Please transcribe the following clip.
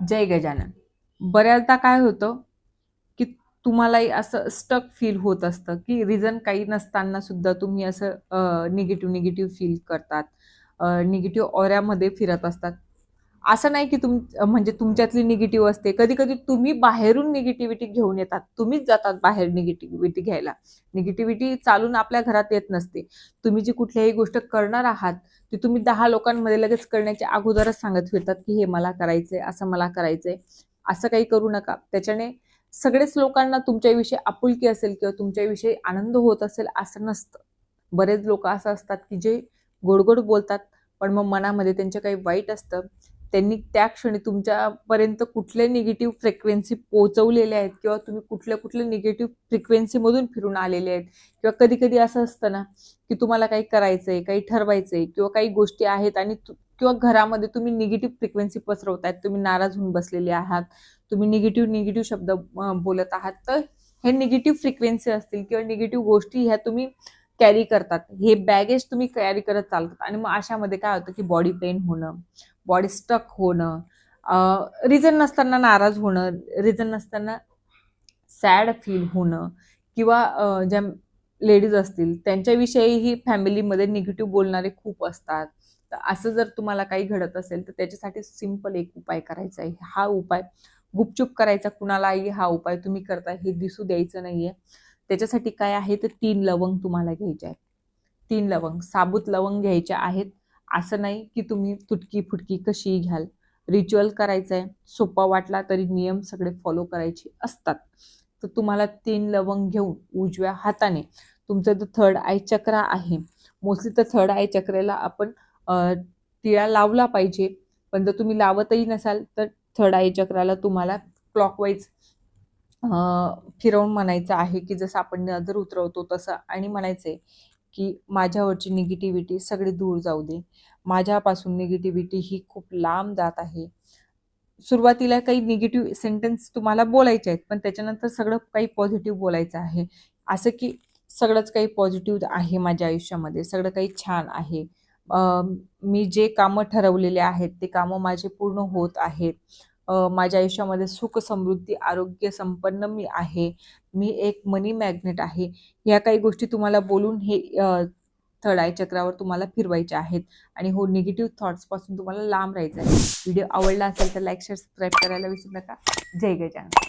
जय गजानन. बऱ्याचदा काय होतं, की तुम्हालाही असं स्टक फील होत असतं, की रिझन काही नसताना सुद्धा तुम्ही असं निगेटिव्ह फील करतात. निगेटिव्ह ऑऱ्यामध्ये फिरत असतात. असं नाही की म्हणजे तुमच्यातली निगेटिव्ह असते. कधी-कधी तुम्ही बाहेरून निगेटिव्हिटी घेऊन येतात. तुम्हीच जातात बाहेर निगेटिव्हिटी घ्यायला. निगेटिव्हिटी चालून आपल्या घरात येत नसते. तुम्ही जी कुठल्याही गोष्ट करणार आहात, ती तुम्ही 10 लोकांमध्ये लगेच करण्याच्या अगोदरच सांगत फिरतात, की हे मला करायचंय, असं मला करायचंय. असं काही करू नका. त्याच्याने सगळेच लोकांना तुमच्याविषयी आपुलकी असेल किंवा तुमच्याविषयी आनंद होत असेल असं नसतं. बरेच लोकं असं असतात, की जे गोड-गोड बोलतात, पण मग मनामध्ये त्यांच्या काही वाईट असतं. त्यांनी त्या क्षणी तुमच्यापर्यंत कुठल्या निगेटिव्ह फ्रिक्वेन्सी पोहोचवलेल्या आहेत किंवा तुम्ही कुठल्या निगेटिव्ह फ्रिक्वेन्सीमधून फिरून आलेले आहेत किंवा कधी-कधी असं असतं ना, की तुम्हाला काही करायचंय, काही ठरवायचंय किंवा काही गोष्टी आहेत आणि किंवा घरामध्ये तुम्ही निगेटिव्ह फ्रिक्वेन्सी पसरवतायत, तुम्ही नाराज होऊन बसलेले आहात, तुम्ही निगेटिव्ह शब्द बोलत आहात, तर हे निगेटिव्ह फ्रिक्वेन्सी असतील किंवा निगेटिव्ह गोष्टी ह्या तुम्ही कॅरी करतात. हे बॅगेज तुम्ही कॅरी करत चालतात आणि मग अशामध्ये काय होतं, की बॉडी पेन होणं, बॉडी स्टक होणं, रिझन नसताना नाराज होणं, रिझन नसताना सॅड फील होणं किंवा ज्या लेडीज असतील त्यांच्याविषयीही फॅमिलीमध्ये निगेटिव्ह बोलणारे खूप असतात. तर असं जर तुम्हाला काही घडत असेल तर त्याच्यासाठी सिंपल एक उपाय करायचा आहे. हा उपाय गुपचूप करायचा, कुणालाही हा उपाय तुम्ही करताय हे दिसू द्यायचं नाहीये. त्याच्यासाठी काय आहे तर 3 लवंग तुम्हाला घ्यायचे आहेत. 3 लवंग, साबूत लवंग घ्यायच्या आहेत. असं नाही की तुम्ही तुटकी-फुटकी कशीही घ्याल. रिच्युअल करायचा आहे. सोपा वाटला तरी नियम सगळे फॉलो करायचे असतात. तर तुम्हाला 3 लवंग घेऊन उजव्या हाताने तुमचा जो थर्ड आय चक्र आहे, मोस्टली तर थर्ड आय चक्राला आपण टिळा लावला पाहिजे. पण जर तुम्ही लावतही नसाल तर थर्ड आय चक्राला तुम्हाला क्लॉकवाईज फिरवून म्हणायचं आहे, की जसं आपण नजर उतरवतो तसं आणि म्हणायचंय, की माझ्यावरची निगेटिव्हिटी सगळी दूर जाऊ दे. माझ्यापासून निगेटिव्हिटी ही खूप लांब जात आहे. सुरुवातीला काही निगेटिव्ह सेंटेन्स तुम्हाला बोलायचे आहेत, पण त्याच्यानंतर सगळं काही पॉझिटिव्ह बोलायचं आहे. असं की सगळंच काही पॉझिटिव्ह आहे माझ्या आयुष्यामध्ये, सगळं काही छान आहे. मी जे कामं ठरवलेले आहेत, ते कामं माझे पूर्ण होत आहेत. माझ्या आयुष्यामध्ये सुख, समृद्धी, आरोग्य संपन्न मी आहे. मी एक मनी मॅग्नेट आहे. या काही गोष्टी तुम्हाला बोलून हे थर्ड आय चक्रावर तुम्हाला फिरवायचे आहेत आणि हो निगेटिव्ह थॉट्सपासून तुम्हाला लांब राहायचं आहे. व्हिडिओ आवडला असेल तर लाईक, शेअर, सबस्क्राईब करायला विसरू नका. जय गजानन.